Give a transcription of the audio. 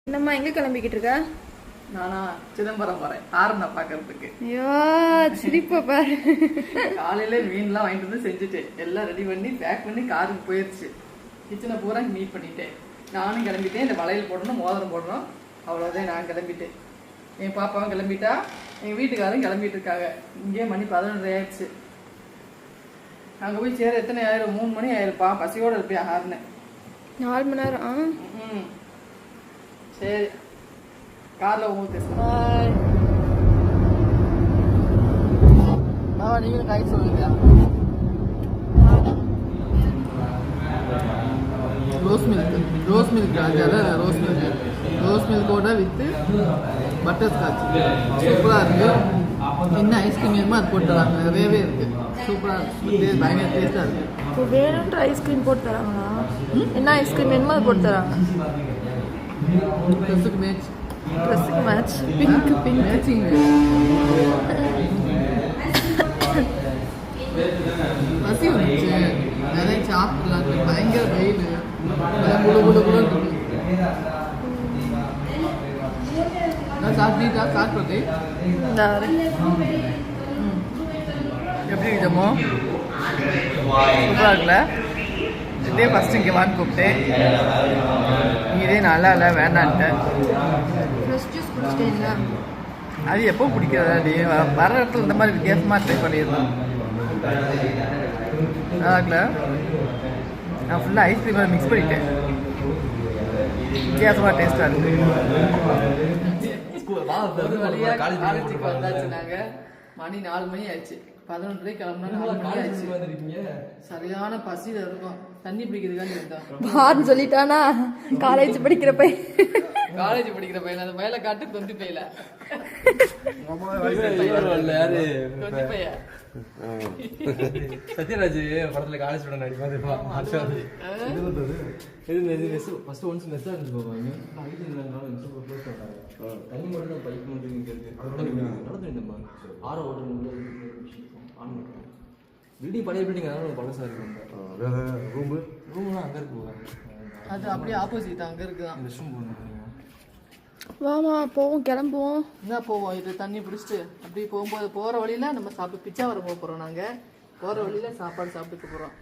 என்னம்மா எங்க கிளம்பிக்கிட்டு இருக்க? நானா சிதம்பரம் வரேன் தாரனை பார்க்கறதுக்கு. ஐயோ சிரிப்பா பாரு. காலையில மீன்லாம் வாங்கிட்டு வந்து செஞ்சுட்டேன், எல்லாம் ரெடி பண்ணி பேக் பண்ணி காருக்கு போயிடுச்சு. கிச்சனை பூரா நீட் பண்ணிட்டேன். நானும் கிளம்பிட்டேன். இந்த வளையல் போடணும், மோதிரம் போடணும், அவ்வளோதான். நான் கிளம்பிட்டேன். என் பாப்பாவும் கிளம்பிட்டா, எங்கள் வீட்டுக்காரும் கிளம்பிட்டு இருக்காங்க. இங்கே மணி 11 ஆயிடுச்சு. அங்கே போய் சேர எத்தனை ஆயிரம்? 3 மணி ஆயிருப்பா. பசியோடு இருப்பேன் ஆறுனேன். 4 மணி நேரம். சரி, காரில் உங்களுக்கு நீங்களும் காய் சொல்லுங்க. Rose milk ராஜாவில் rose மில்கோட with butter Scotch சூப்பராக இருக்குது. என்ன ஐஸ்கிரீம் வேணுமோ அது போட்டு தராங்க, நிறையவே இருக்குது. சூப்பராக இருக்குது, பயங்கர டேஸ்ட்டாக இருக்குது. இப்போ வேணுன்ற ஐஸ்கிரீம் போட்டு தராங்களா? என்ன ஐஸ்கிரீம் வேணுமோ அது போட்டு தராங்க. ட்ரெஸ்ஸுக்கு மேட்ச், பிங்க் மேட்சிங். பசி வந்துச்சு, நிறைய சாப்பிடலாம். பயங்கர வெயில், முழு முழு முழு இருக்கு. சாப்பிட்டா சாப்பிட்றது எப்படி இருக்குமோ? சூப்பராக இருக்குல்ல? இதே ஃபஸ்ட்டு இங்கே வாங்கி கூப்பிட்டேன். இதே நல்லா இல்லை, வேண்டான்ட்டு. அது எப்போ பிடிக்காது, வர இடத்துல இந்த மாதிரி வித்தியாசமாக ட்ரை பண்ணிடலாம். நல்லா இருக்குல்ல? நான் ஃபுல்லாக ஐஸ்கிரீம் மிக்ஸ் பண்ணிட்டேன். வித்தியாசமாக டேஸ்ட்டாக இருக்குது. காலேஜுக்கு வந்தாச்சு. நாங்கள் மணி 4 மணி ஆயிடுச்சு. 11 கிளம்புனா 4 மணி ஆயிடுச்சு. சரியான பசியில் இருக்கும். தண்ணி பிடிக்கிறதுக்காண்டி இருந்தான். பான்னு சொல்லிட்டானா? காலேஜ் படிக்கிற பையன் அந்த மேல காட்டு தொந்தி பையில சத்யராஜ் படத்துல காலேஜ் படம் நடிப்பான். தண்ணி மட்டும் பைக் பில்டிங் பழைய பில்டிங், அதனால பழசா இருக்கு. ரூம்லாம் அங்க இருக்கு. அது அப்படியே ஆப்போசிட் அங்க இருக்குதான். ரெஸ்ட் ரூம் வாமா போவோம், கிளம்புவோம். என்ன போவோம்? இது தண்ணி பிடிச்சிட்டு அப்படி போகும்போது போற வழியில நம்ம சாப்பிட்டு பிச்சா வர போகிறோம். நாங்க போற வழியில சாப்பாடு சாப்பிட்டு போறோம்.